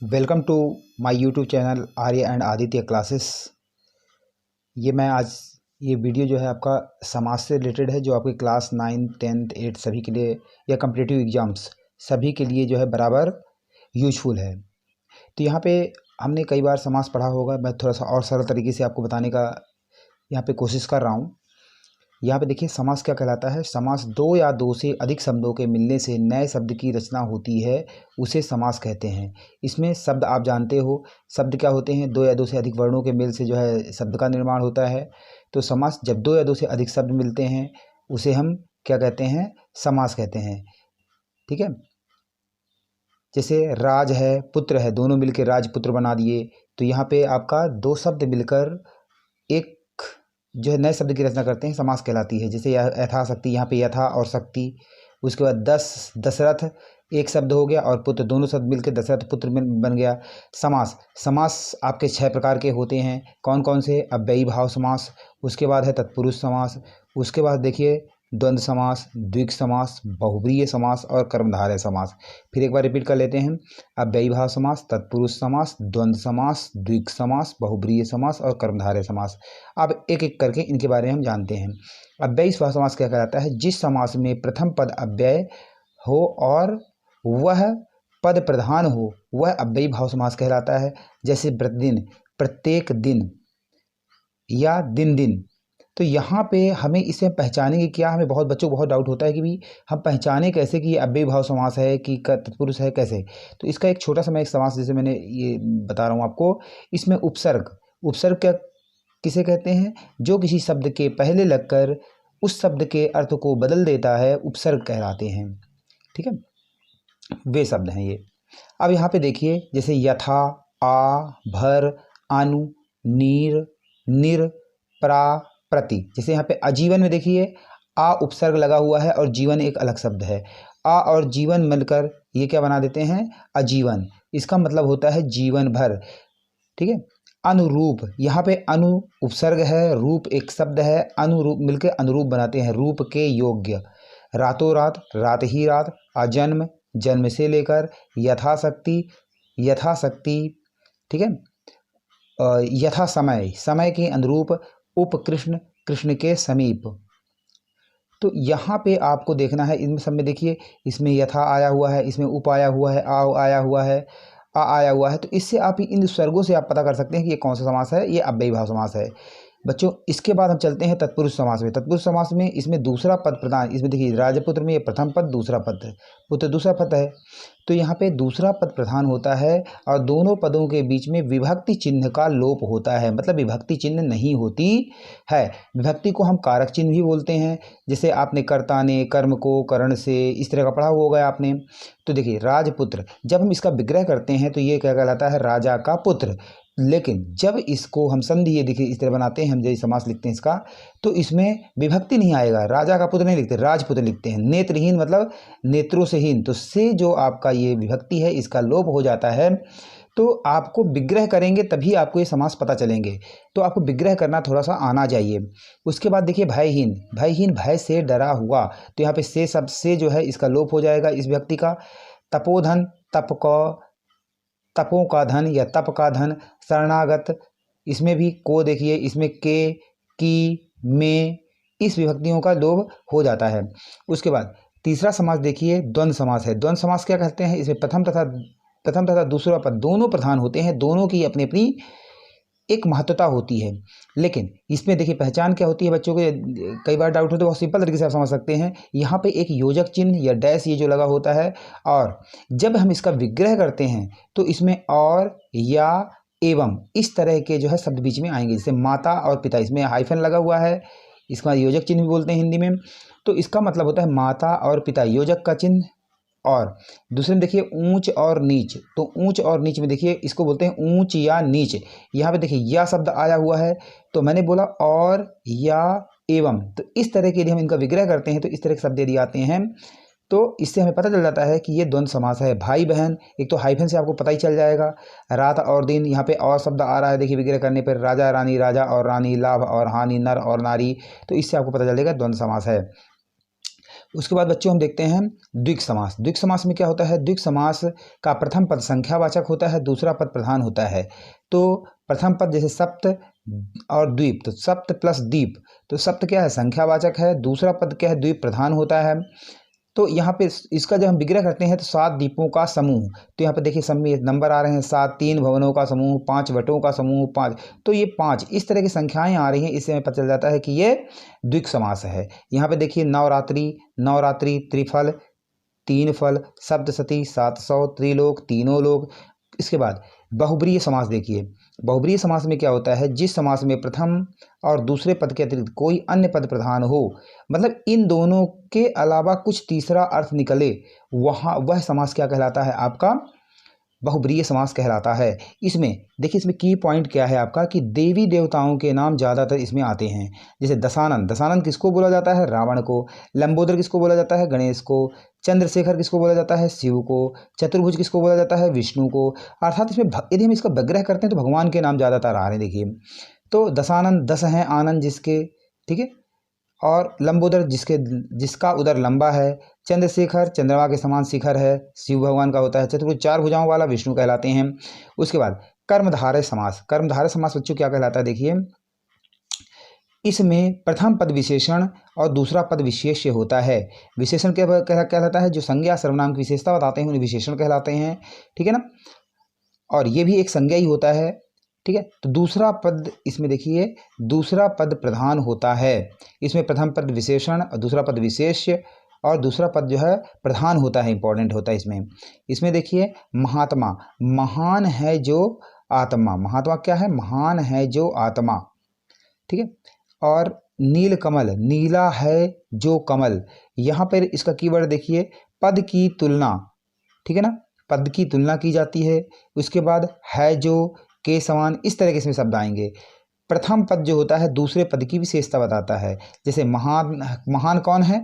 Welcome to my YouTube channel Arya and Aditya classes. मैं आज ये वीडियो जो है आपका समाज से रिलेटेड है, जो आपके क्लास 9, 10, 8 सभी के लिए या कम्पिटिटिव एग्जाम्स सभी के लिए जो है बराबर यूजफुल है। तो यहाँ पे हमने कई बार समास पढ़ा होगा, मैं थोड़ा सा और सरल तरीके से आपको बताने का यहाँ पे कोशिश कर रहा हूँ। यहाँ पे देखिए समास क्या कहलाता है। समास दो या दो से अधिक शब्दों के मिलने से नए शब्द की रचना होती है, उसे समास कहते हैं। इसमें शब्द आप जानते हो, शब्द क्या होते हैं, दो या दो से अधिक वर्णों के मेल से जो है शब्द का निर्माण होता है। तो समास जब दो या दो से अधिक शब्द मिलते हैं उसे हम क्या कहते हैं, समास कहते हैं। ठीक है, जैसे राज है, पुत्र है, दोनों मिलकर राजपुत्र बना दिए। तो यहाँ पे आपका दो शब्द मिलकर एक जो है नए शब्द की रचना करते हैं, समास कहलाती है। जैसे यथाशक्ति, यहाँ पे यथा और शक्ति। उसके बाद दशरथ एक शब्द हो गया, और पुत्र दोनों शब्द मिलकर दशरथ पुत्र बन गया। समास समास आपके 6 प्रकार के होते हैं। कौन कौन से? अव्ययी भाव समास, उसके बाद है तत्पुरुष समास, उसके बाद देखिए द्वंद्व समास, द्विग समास, बहुव्रीहि समास और कर्मधारय समास। फिर एक बार रिपीट कर लेते हैं। अव्ययी भाव समास, तत्पुरुष समास, द्वंद्व समास, द्विग समास, बहुव्रीहि समास और कर्मधारय समास। अब एक एक करके इनके बारे में हम जानते हैं। अव्ययी भाव समास क्या कहलाता है? जिस समास में प्रथम पद अव्यय हो और वह पद प्रधान हो, वह अव्ययी भाव समास कहलाता है। जैसे प्रतिदिन, प्रत्येक दिन या दिन दिन। तो यहाँ पे हमें इसे पहचानेंगे क्या? हमें बहुत बच्चों को बहुत डाउट होता है कि भी हम पहचाने कैसे कि ये अव्ययी भाव समास है कि तत्पुरुष है, कैसे? तो इसका एक छोटा सा मैं एक समास जैसे मैंने ये बता रहा हूँ आपको। इसमें उपसर्ग, उपसर्ग क्या किसे कहते हैं? जो किसी शब्द के पहले लगकर उस शब्द के अर्थ को बदल देता है, उपसर्ग कहलाते हैं। ठीक है, वे शब्द हैं ये। अब यहाँ पे देखिए, जैसे यथा, आ, भर, आनु, नीर, निर, प्रा, प्रति। जैसे यहाँ पे आजीवन में देखिए आ उपसर्ग लगा हुआ है और जीवन एक अलग शब्द है। आ और जीवन मिलकर ये क्या बना देते हैं? आजीवन। इसका मतलब होता है जीवन भर। ठीक है। अनुरूप, यहाँ पे अनु उपसर्ग है, रूप एक शब्द है, अनुरूप मिलकर अनुरूप बनाते हैं, रूप के योग्य। रातों रात, रात ही रात, अजन्म, जन्म से लेकर, यथाशक्ति, यथाशक्ति। ठीक है। यथा समय, समय के अनुरूप, उपकृष्ण, कृष्ण के समीप। तो यहाँ पे आपको देखना है, इन सब में देखिए इसमें यथा आया हुआ है, इसमें उप आया हुआ है, आ आया हुआ है, आ आया हुआ है। तो इससे आप इन स्वर्गों से आप पता कर सकते हैं कि ये कौन सा समास है, ये अव्ययी भाव समास है बच्चों। इसके बाद हम चलते हैं तत्पुरुष समास में। तत्पुरुष समास में इसमें दूसरा पद प्रधान, इसमें देखिए राजपुत्र में ये प्रथम पद, दूसरा पद है, पुत्र दूसरा पद है। तो यहाँ पे दूसरा पद प्रधान होता है और दोनों पदों के बीच में विभक्ति चिन्ह का लोप होता है, मतलब विभक्ति चिन्ह नहीं होती है। विभक्ति को हम कारक चिन्ह भी बोलते हैं। जैसे आपने कर्ता ने कर्म को करण से, इस तरह का पढ़ा होगा आपने। तो देखिए राजपुत्र, जब हम इसका विग्रह करते हैं तो ये क्या कहलाता है? राजा का पुत्र। लेकिन जब इसको हम संधि ये देखिए इस तरह बनाते हैं, हम जैसे समास लिखते हैं इसका, तो इसमें विभक्ति नहीं आएगा, राजा का पुत्र नहीं लिखते, राजपुत्र लिखते हैं। नेत्रहीन मतलब नेत्रों से हीन, तो से जो आपका ये विभक्ति है इसका लोप हो जाता है। तो आपको विग्रह करेंगे तभी आपको ये समास पता चलेंगे। तो आपको विग्रह करना थोड़ा सा आना चाहिए। उसके बाद देखिए भयहीन, भयहीन भय से डरा हुआ, तो यहाँ पे से शब्द से जो है इसका लोप हो जाएगा इस व्यक्ति का। तपोधन, तप को, तपों का धन या तप का धन। शरणागत, इसमें भी को देखिए, इसमें के, की, में, इस विभक्तियों का लोप हो जाता है। उसके बाद तीसरा समास देखिए द्वंद्व समास है। द्वंद्व समास क्या कहते हैं? इसमें प्रथम तथा दूसरा पद दोनों प्रधान होते हैं, दोनों की अपनी अपनी एक महत्वता होती है। लेकिन इसमें देखिए पहचान क्या होती है बच्चों के, कई बार डाउट होता है, बहुत सिंपल तरीके से आप समझ सकते हैं। यहाँ पे एक योजक चिन्ह या डैश ये जो लगा होता है, और जब हम इसका विग्रह करते हैं तो इसमें और, या, एवं इस तरह के जो है शब्द बीच में आएंगे। जैसे माता और पिता, इसमें हाइफन लगा हुआ है, इसका योजक चिन्ह भी बोलते हैं हिंदी में। तो इसका मतलब होता है माता और पिता, योजक का चिन्ह। और दूसरे में देखिए ऊंच और नीच, तो ऊंच और नीच में देखिए इसको बोलते हैं ऊंच या नीच। यहाँ पे देखिए या शब्द आया हुआ है, तो मैंने बोला और, या, एवं। तो इस तरह के यदि हम इनका विग्रह करते हैं तो इस तरह के शब्द यदि आते हैं तो इससे हमें पता चल जाता है कि ये द्वंद्व समास है। भाई बहन, एक तो हाइफन से आपको पता ही चल जाएगा। रात और दिन, यहाँ पे और शब्द आ रहा है देखिए विग्रह करने पर। राजा रानी, राजा और रानी, लाभ और हानि, नर और नारी, तो इससे आपको पता चलेगा द्वंद्व समास है। उसके बाद बच्चों हम देखते हैं द्विक समास। द्विक समास में क्या होता है? द्विक समास का प्रथम पद संख्यावाचक होता है, दूसरा पद प्रधान होता है। तो प्रथम पद जैसे सप्त और द्वीप, तो सप्त प्लस दीप, तो सप्त क्या है? संख्यावाचक है, दूसरा पद क्या है? द्वीप प्रधान होता है। तो यहाँ पे इसका जब हम विग्रह करते हैं तो 7 द्वीपों का समूह, तो यहाँ पे देखिए सब में नंबर आ रहे हैं 7, 3 भवनों का समूह, 5 वटों का समूह, 5, तो ये 5 इस तरह की संख्याएं आ रही हैं। इससे हमें पता चल जाता है कि ये द्विक समास है। यहाँ पे देखिए नवरात्रि, नवरात्रि, त्रिफल, 3 फल, सप्तशती, 700, त्रिलोक, तीनों लोक। इसके बाद बहुब्रीहि समास देखिए। बहुब्रीहि समास में क्या होता है? जिस समास में प्रथम और दूसरे पद के अतिरिक्त कोई अन्य पद प्रधान हो, मतलब इन दोनों के अलावा कुछ तीसरा अर्थ निकले, वह समास क्या कहलाता है? आपका बहुब्रीहि समास कहलाता है। इसमें देखिए, इसमें की पॉइंट क्या है आपका कि देवी देवताओं के नाम ज़्यादातर इसमें आते हैं। जैसे दशानन, दशानन किसको बोला जाता है? रावण को। लंबोदर किसको बोला जाता है? गणेश को। चंद्रशेखर किसको बोला जाता है? शिव को। चतुर्भुज किसको बोला जाता है? विष्णु को। अर्थात इसमें यदि हम इसका विग्रह करते हैं तो भगवान के नाम ज़्यादातर आ रहे हैं। देखिए, तो दशानन, 10 हैं आनंद जिसके, ठीक है, और लंबोदर जिसका उदर लंबा है। चंद्रशेखर चंद्रमा के समान शिखर है, शिव भगवान का होता है। चतुर्भुज 4 भुजाओं वाला विष्णु कहलाते हैं। उसके बाद कर्मधारय समास। कर्मधारय समास बच्चों क्या कहलाता है? देखिए, इसमें प्रथम पद विशेषण और दूसरा पद विशेष्य होता है। विशेषण क्या कहलाता है? जो संज्ञा सर्वनाम की विशेषता बताते हैं उन्हें विशेषण कहलाते हैं, ठीक है ना, और ये भी एक संज्ञा ही होता है, ठीक है। तो दूसरा पद इसमें देखिए, दूसरा पद प्रधान होता है। इसमें प्रथम पद विशेषण और दूसरा पद विशेष्य और दूसरा पद जो है प्रधान होता है, इंपॉर्टेंट होता है इसमें देखिए, महात्मा, महान है जो आत्मा, महात्मा क्या है? महान है जो आत्मा, ठीक है। और नील कमल, नीला है जो कमल, यहाँ पर इसका कीवर्ड देखिए, पद की तुलना, ठीक है ना, पद की तुलना की जाती है। उसके बाद है जो, के समान, इस तरह के इसमें शब्द आएंगे। प्रथम पद जो होता है दूसरे पद की विशेषता बताता है। जैसे महान, महान कौन है?